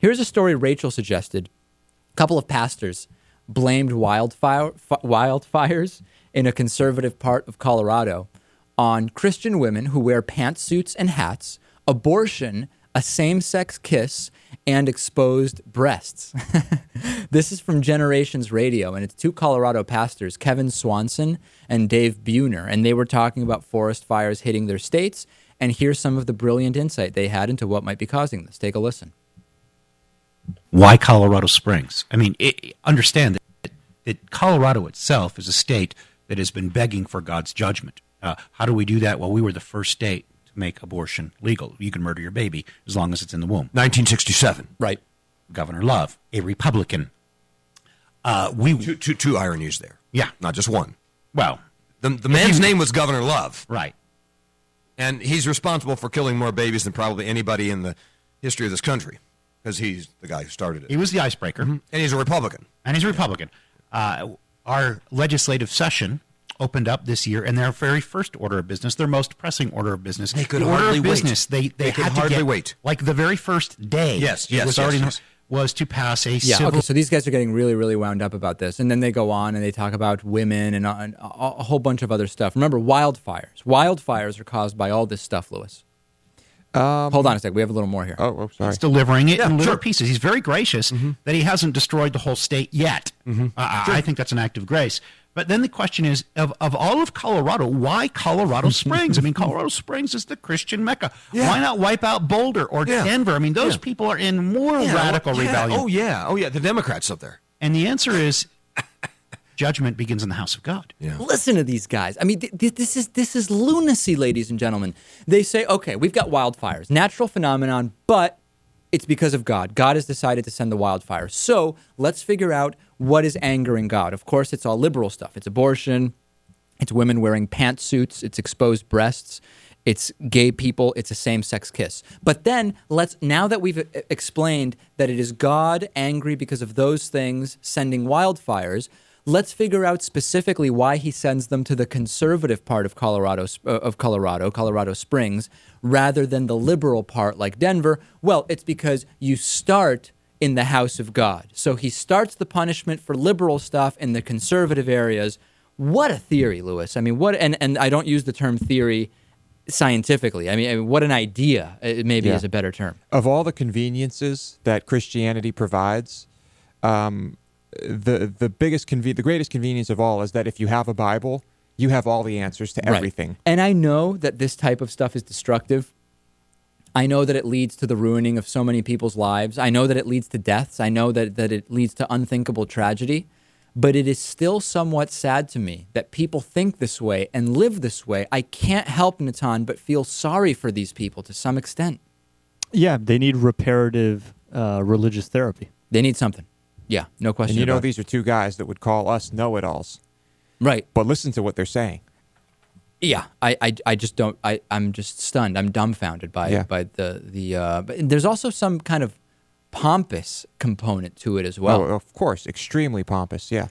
Here's a story Rachel suggested. A couple of pastors blamed wildfires in a conservative part of Colorado on Christian women who wear pantsuits and hats, abortion, a same-sex kiss, and exposed breasts. This is from Generations Radio, and it's two Colorado pastors, Kevin Swanson and Dave Buehner, and they were talking about forest fires hitting their states, and here's some of the brilliant insight they had into what might be causing this. Take a listen. Why Colorado Springs? I mean, understand that Colorado itself is a state that has been begging for God's judgment. How do we do that? Well, we were the first state to make abortion legal. You can murder your baby as long as it's in the womb. 1967. Right. Governor Love, a Republican. Two ironies there. Yeah. Not just one. Well, the man's name was Governor Love. Right. And he's responsible for killing more babies than probably anybody in the history of this country, because he's the guy who started it. He was the icebreaker. Mm-hmm. And he's a Republican. Our legislative session opened up this year, and their very first order of business, their most pressing order of business, they could hardly wait. They could had hardly to get, wait. Like the very first day. Yes. Was to pass a Yeah, civil... okay, so these guys are getting really, really wound up about this. And then they go on and they talk about women and a whole bunch of other stuff. Remember, wildfires. Wildfires are caused by all this stuff, Lewis. Hold on a sec. We have a little more here. Oh, sorry. He's delivering it in little pieces. He's very gracious that he hasn't destroyed the whole state yet. I think that's an act of grace. But then the question is, of all of Colorado, why Colorado Springs? I mean, Colorado Springs is the Christian Mecca. Yeah. Why not wipe out Boulder or Denver? I mean, those people are in more radical rebellion. Oh, yeah. The Democrats up there. And the answer is, judgment begins in the house of God. Yeah. Listen to these guys. I mean, this is lunacy, ladies and gentlemen. They say, okay, we've got wildfires, natural phenomenon, but it's because of God. God has decided to send the wildfires. So let's figure out what is angering God. Of course, it's all liberal stuff. It's abortion. It's women wearing pantsuits. It's exposed breasts. It's gay people. It's a same-sex kiss. But then now that we've explained that it is God angry because of those things sending wildfires, let's figure out specifically why he sends them to the conservative part of Colorado Springs, rather than the liberal part like Denver. Well, it's because you start in the house of God. So he starts the punishment for liberal stuff in the conservative areas. What a theory, Lewis. I mean, and I don't use the term theory scientifically. I mean, what an idea, maybe is a better term. Of all the conveniences that Christianity provides, the greatest convenience of all is that if you have a Bible, you have all the answers to everything. Right. And I know that this type of stuff is destructive. I know that it leads to the ruining of so many people's lives. I know that it leads to deaths. I know that it leads to unthinkable tragedy. But it is still somewhat sad to me that people think this way and live this way. I can't help, Natan, but feel sorry for these people to some extent. Yeah, they need reparative religious therapy. They need something. Yeah, no question. And these are two guys that would call us know-it-alls. Right. But listen to what they're saying. Yeah, I just don't. I'm just stunned. I'm dumbfounded by but there's also some kind of pompous component to it as well. Oh, of course, extremely pompous. Yeah.